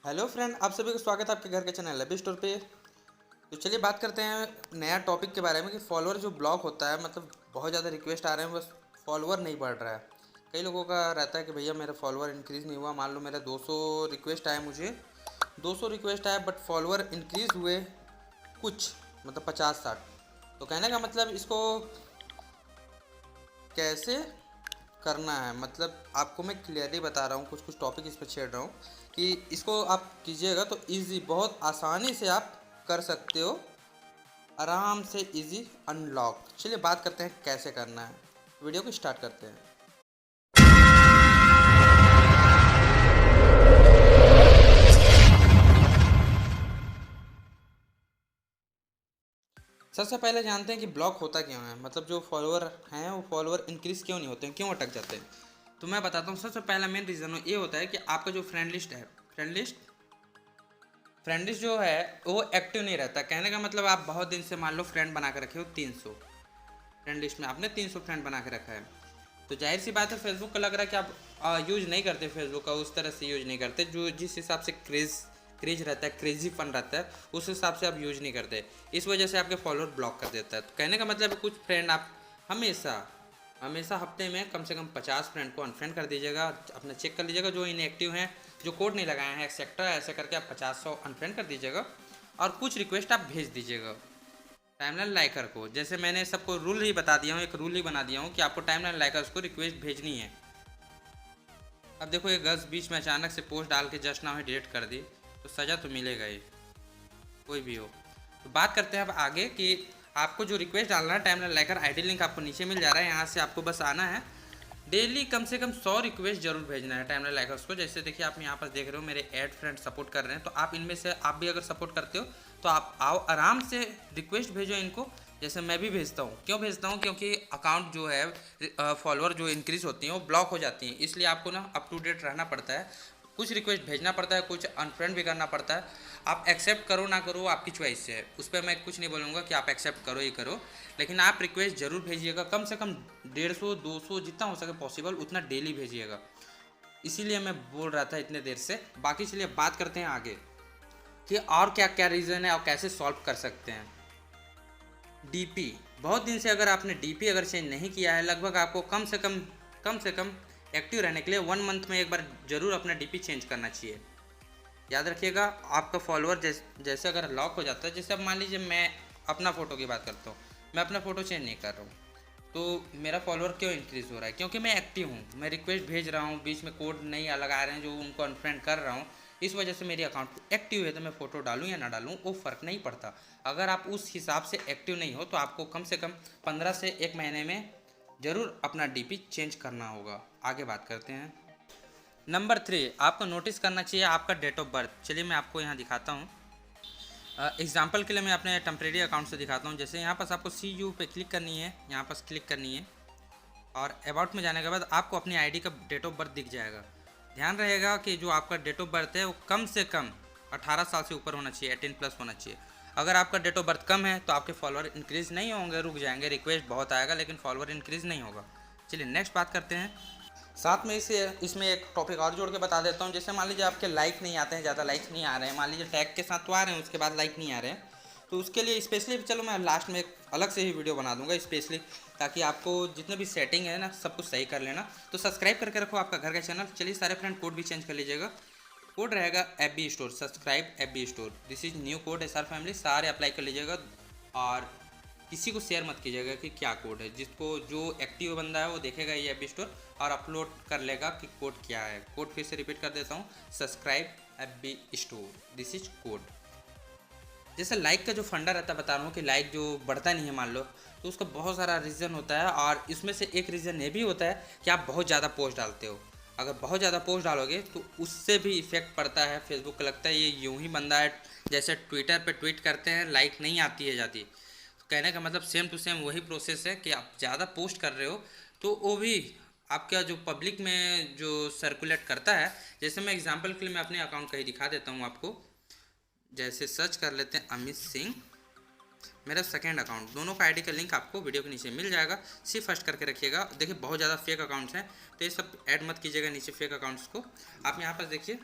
Hello friend, आप सभी को स्वागत है आपके घर के चैनल लबी स्टोर पे। तो चलिए बात करते हैं नया टॉपिक के बारे में कि फॉलोअर जो ब्लॉक होता है, मतलब बहुत ज़्यादा रिक्वेस्ट आ रहे हैं, बस फॉलोअर नहीं बढ़ रहा है। कई लोगों का रहता है कि भैया मेरा फॉलोअर इंक्रीज़ नहीं हुआ। मान लो मेरा 200 रिक्वेस्ट आए, मुझे 200 रिक्वेस्ट आए बट फॉलोअर इंक्रीज़ हुए कुछ, मतलब 50-60। तो कहने का मतलब इसको कैसे करना है, मतलब आपको मैं क्लियरली बता रहा हूँ, कुछ कुछ टॉपिक इस पर छेड़ रहा हूँ कि इसको आप कीजिएगा तो इजी, बहुत आसानी से आप कर सकते हो, आराम से इजी अनलॉक। चलिए बात करते हैं कैसे करना है, वीडियो को स्टार्ट करते हैं। सबसे पहले जानते हैं कि ब्लॉक होता क्यों है, मतलब जो फॉलोअर हैं वो फॉलोअर इंक्रीज़ क्यों नहीं होते हैं, क्यों अटक जाते हैं। तो मैं बताता हूँ। सबसे पहला मेन रीज़न ये होता है कि आपका जो फ्रेंड लिस्ट है, फ्रेंड लिस्ट जो है वो एक्टिव नहीं रहता। कहने का मतलब आप बहुत दिन से मान लो फ्रेंड बना के रखे हो 300, फ्रेंड लिस्ट में आपने 300 फ्रेंड बना के रखा है। तो जाहिर सी बात है फेसबुक का लग रहा है कि आप यूज़ नहीं करते, फेसबुक का उस तरह से यूज़ नहीं करते जो जिस हिसाब से क्रेज रहता है, क्रेजी फन रहता है, उस हिसाब से आप यूज नहीं करते। इस वजह से आपके फॉलोअर ब्लॉक कर देता है। तो कहने का मतलब है कुछ फ्रेंड आप हमेशा हमेशा हफ्ते में कम से कम 50 फ्रेंड को अनफ्रेंड कर दीजिएगा। अपना चेक कर लीजिएगा जो इनएक्टिव हैं, जो कोड नहीं लगाए हैं एक्सेट्रा, ऐसे करके आप 50-100 अनफ्रेंड कर दीजिएगा और कुछ रिक्वेस्ट आप भेज दीजिएगा टाइमलाइन लाइकर को। जैसे मैंने सबको रूल ही बता दिया हूँ, एक रूल ही बना दिया हूँ कि आपको टाइमलाइन लाइकर्स को रिक्वेस्ट भेजनी है। अब देखो ये गर्ल्स बीच में अचानक से पोस्ट डाल के जस्ट नाउ ही डिलीट कर दी, तो सज़ा तो मिलेगा ही, कोई भी हो। तो बात करते हैं अब आगे कि आपको जो रिक्वेस्ट डालना है, टाइमलाइन लाइकर आईडी लिंक आपको नीचे मिल जा रहा है, यहाँ से आपको बस आना है। डेली कम से कम 100 रिक्वेस्ट जरूर भेजना है टाइमलाइन लाइकर्स को। जैसे देखिए आप यहाँ पर देख रहे हो मेरे ऐड फ्रेंड सपोर्ट कर रहे हैं, तो आप इनमें से आप भी अगर सपोर्ट करते हो तो आप आओ आराम से रिक्वेस्ट भेजो इनको, जैसे मैं भी भेजता हूँ। क्यों भेजता हूँ? क्योंकि अकाउंट जो है फॉलोअर जो इंक्रीज़ होती हैं वो ब्लॉक हो जाती हैं, इसलिए आपको ना अप टू डेट रहना पड़ता है। कुछ रिक्वेस्ट भेजना पड़ता है, कुछ अनफ्रेंड भी करना पड़ता है। आप एक्सेप्ट करो ना करो आपकी चॉइस है, उस पर मैं कुछ नहीं बोलूँगा कि आप एक्सेप्ट करो ही करो, लेकिन आप रिक्वेस्ट ज़रूर भेजिएगा। कम से कम 150-200 जितना हो सके पॉसिबल उतना डेली भेजिएगा। इसीलिए मैं बोल रहा था इतने देर से। बाकी चलिए बात करते हैं आगे कि और क्या क्या रीज़न है और कैसे सॉल्व कर सकते हैं। डीपी, बहुत दिन से अगर आपने डीपी अगर चेंज नहीं किया है, लगभग आपको कम से कम एक्टिव रहने के लिए 1 मंथ में एक बार ज़रूर अपना डीपी चेंज करना चाहिए। याद रखिएगा आपका फॉलोअर जैसे अगर लॉक हो जाता है, जैसे अब मान लीजिए मैं अपना फ़ोटो की बात करता हूँ, मैं अपना फ़ोटो चेंज नहीं कर रहा हूँ, तो मेरा फॉलोअर क्यों इंक्रीज़ हो रहा है? क्योंकि मैं एक्टिव हूँ, मैं रिक्वेस्ट भेज रहा हूँ, बीच में कोड नहीं अलग आ रहे हैं जो उनको अनफ्रेंड कर रहा हूँ। इस वजह से मेरी अकाउंट एक्टिव है, तो मैं फ़ोटो डालूँ या ना डालूँ वो फ़र्क नहीं पड़ता। अगर आप उस हिसाब से एक्टिव नहीं हो तो आपको कम से कम 15 से 1 महीने में ज़रूर अपना डीपी चेंज करना होगा। आगे बात करते हैं। नंबर 3, आपको नोटिस करना चाहिए आपका डेट ऑफ बर्थ। चलिए मैं आपको यहाँ दिखाता हूँ। एग्जाम्पल के लिए मैं अपने टेम्प्रेरी अकाउंट से दिखाता हूँ। जैसे यहाँ पास आपको सी यू पे क्लिक करनी है, यहाँ पास क्लिक करनी है और अबाउट में जाने के बाद आपको अपनी आईडी का डेट ऑफ बर्थ दिख जाएगा। ध्यान रहेगा कि जो आपका डेट ऑफ बर्थ है वो कम से कम 18 साल से ऊपर होना चाहिए, 18+ होना चाहिए। अगर आपका डेट ऑफ बर्थ कम है तो आपके फॉलोअर इंक्रीज़ नहीं होंगे, रुक जाएंगे। रिक्वेस्ट बहुत आएगा लेकिन फॉलोअर इंक्रीज़ नहीं होगा। चलिए नेक्स्ट बात करते हैं। साथ में इसे इसमें एक टॉपिक और जोड़ के बता देता हूँ। जैसे मान लीजिए आपके लाइक नहीं आते हैं, ज़्यादा लाइक्स नहीं आ रहे हैं, मान लीजिए टैग के साथ तो आ रहे हैं उसके बाद लाइक नहीं आ रहे हैं, तो उसके लिए स्पेशली चलो मैं लास्ट में एक अलग से ही वीडियो बना दूंगा स्पेशली, ताकि आपको जितने भी सेटिंग है ना सब कुछ सही कर लेना। तो सब्सक्राइब करके रखो आपका घर का चैनल। चलिए सारे फ्रेंड कोड भी चेंज कर लीजिएगा। कोड रहेगा FB store, subscribe FB store, this is new code SR family, सारे अप्लाई कर लीजिएगा। और किसी को शेयर मत कीजिएगा कि क्या कोड है, जिसको जो एक्टिव बंदा है वो देखेगा ये FB स्टोर और अपलोड कर लेगा कि कोड क्या है। कोड फिर से रिपीट कर देता हूँ, subscribe FB store, this is code. जैसे लाइक का जो फंडा रहता है, बता रहा हूँ कि लाइक जो बढ़ता नहीं है मान लो, तो उसका बहुत सारा रीज़न होता है और इसमें से एक रीज़न ये भी होता है कि आप बहुत ज़्यादा पोस्ट डालते हो। अगर बहुत ज़्यादा पोस्ट डालोगे तो उससे भी इफेक्ट पड़ता है। फेसबुक को लगता है ये यूं ही बंदा है, जैसे ट्विटर पे ट्वीट करते हैं लाइक नहीं आती है जाती। तो कहने का मतलब सेम टू सेम वही प्रोसेस है कि आप ज़्यादा पोस्ट कर रहे हो तो वो भी आपका जो पब्लिक में जो सर्कुलेट करता है। जैसे मैं एग्जांपल के लिए मैं अपने अकाउंट का ही दिखा देता हूँ आपको। जैसे सर्च कर लेते हैं अमित सिंह, मेरा सेकेंड अकाउंट, दोनों का आईडी का लिंक आपको वीडियो के नीचे मिल जाएगा। सी फर्स्ट करके रखिएगा। देखिए बहुत ज़्यादा फेक अकाउंट्स हैं तो ये सब ऐड मत कीजिएगा नीचे फेक अकाउंट्स को। आप यहाँ पर देखिए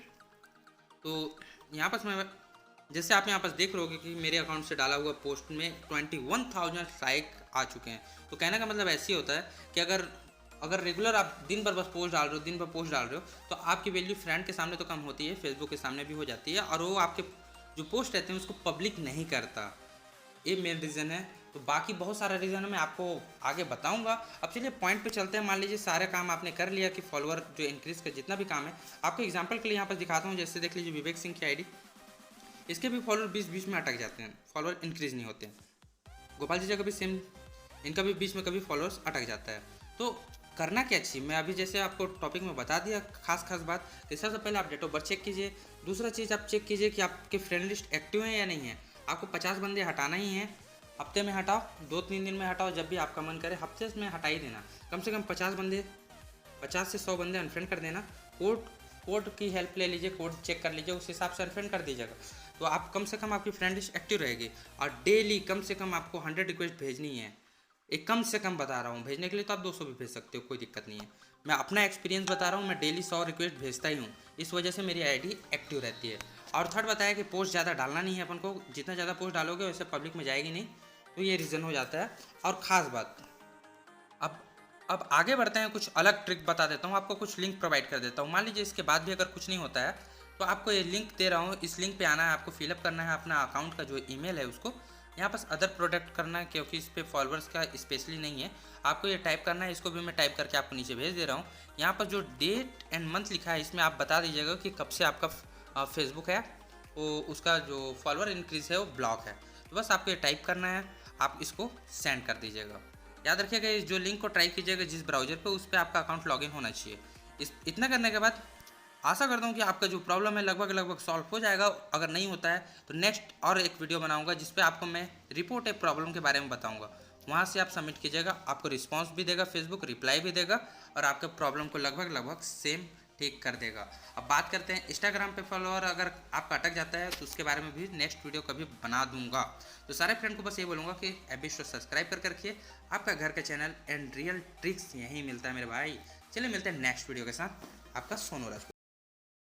तो यहाँ पर मैं जैसे आप यहाँ पर देख रहे होगे कि मेरे अकाउंट से डाला हुआ पोस्ट में 21,000 लाइक आ चुके हैं। तो कहने का मतलब ऐसे ही होता है कि अगर रेगुलर आप दिन भर बस पोस्ट डाल रहे हो, दिन भर पोस्ट डाल रहे हो, तो आपकी वैल्यू फ्रेंड के सामने तो कम होती है, फेसबुक के सामने भी हो जाती है, और वो आपके जो पोस्ट रहते हैं उसको पब्लिक नहीं करता। ये मेन रीज़न है। तो बाकी बहुत सारा रीज़न है, मैं आपको आगे बताऊंगा। अब चलिए पॉइंट पे चलते हैं। मान लीजिए सारे काम आपने कर लिया कि फॉलोअर जो इंक्रीज़ का जितना भी काम है, आपको एग्जांपल के लिए यहाँ पर दिखाता हूँ। जैसे देख लीजिए विवेक सिंह की आईडी, इसके भी फॉलोअर 20-20 में अटक जाते हैं, फॉलोअर इंक्रीज़ नहीं होते हैं। गोपाल जी का भी सेम, इनका भी 20 में कभी फॉलोअर्स अटक जाता है। तो करना क्या चाहिए, मैं अभी जैसे आपको टॉपिक में बता दिया खास बात कि सबसे पहले आप डेट ऑफ बर्थ चेक कीजिए। दूसरा चीज़ आप चेक कीजिए कि आपके फ्रेंड लिस्ट एक्टिव है या नहीं है। आपको 50 बंदे हटाना ही है, हफ्ते में हटाओ, 2-3 दिन में हटाओ, जब भी आपका मन करे हफ्ते में हटा ही देना। कम से कम 50 से 100 बंदे अनफ्रेंड कर देना। कोड की हेल्प ले लीजिए, कोड चेक कर लीजिए, उस हिसाब से अनफ्रेंड कर दीजिएगा। तो आप कम से कम आपकी फ्रेंड लिस्ट एक्टिव रहेगी। और डेली कम से कम आपको 100 रिक्वेस्ट भेजनी है। एक कम से कम बता रहा हूँ, भेजने के लिए तो आप 200 भी भेज सकते हो, कोई दिक्कत नहीं है। मैं अपना एक्सपीरियंस बता रहा हूँ, मैं डेली 100 रिक्वेस्ट भेजता ही हूँ, इस वजह से मेरी आईडी एक्टिव रहती है। और थर्ड बताया कि पोस्ट ज़्यादा डालना नहीं है अपन को, जितना ज़्यादा पोस्ट डालोगे वैसे पब्लिक में जाएगी नहीं, तो ये रीज़न हो जाता है। और ख़ास बात, अब आगे बढ़ते हैं, कुछ अलग ट्रिक बता देता हूँ आपको, कुछ लिंक प्रोवाइड कर देता हूँ। मान लीजिए इसके बाद भी अगर कुछ नहीं होता है तो आपको ये लिंक दे रहा हूँ, इस लिंक पे आना है, आपको फिलअप करना है अपना अकाउंट का जो ईमेल है उसको, यहाँ पास अदर प्रोडक्ट करना है क्योंकि इस पर फॉलोअर्स का स्पेशली नहीं है। आपको ये टाइप करना है, इसको भी मैं टाइप करके आपको नीचे भेज दे रहा हूँ। यहाँ पर जो डेट एंड मंथ लिखा है इसमें आप बता दीजिएगा कि कब से आपका फेसबुक है वो उसका जो फॉलोअर इंक्रीज़ है वो ब्लॉक है। तो बस आपको ये टाइप करना है, आप इसको सेंड कर दीजिएगा। याद रखिएगा इस जो लिंक को ट्राई कीजिएगा जिस ब्राउज़र पे, उस पर आपका अकाउंट लॉगिन होना चाहिए। इतना करने के बाद आशा करता हूँ कि आपका जो प्रॉब्लम है लगभग सॉल्व हो जाएगा। अगर नहीं होता है तो नेक्स्ट और एक वीडियो बनाऊंगा जिस पे आपको मैं रिपोर्ट ए प्रॉब्लम के बारे में बताऊंगा। वहाँ से आप सबमिट कीजिएगा, आपको रिस्पांस भी देगा फेसबुक, रिप्लाई भी देगा, और आपके प्रॉब्लम को लगभग सेम ठीक कर देगा। अब बात करते हैं इंस्टाग्राम पे फॉलोअर अगर आपका अटक जाता है तो उसके बारे में भी नेक्स्ट वीडियो कभी बना दूंगा। तो सारे फ्रेंड को बस ये बोलूँगा कि अभी शो सब्सक्राइब कर रखिए, आपका घर का चैनल एंड रियल ट्रिक्स यहीं मिलता है मेरे भाई। चलिए मिलते हैं नेक्स्ट वीडियो के साथ, आपका सोनू राज।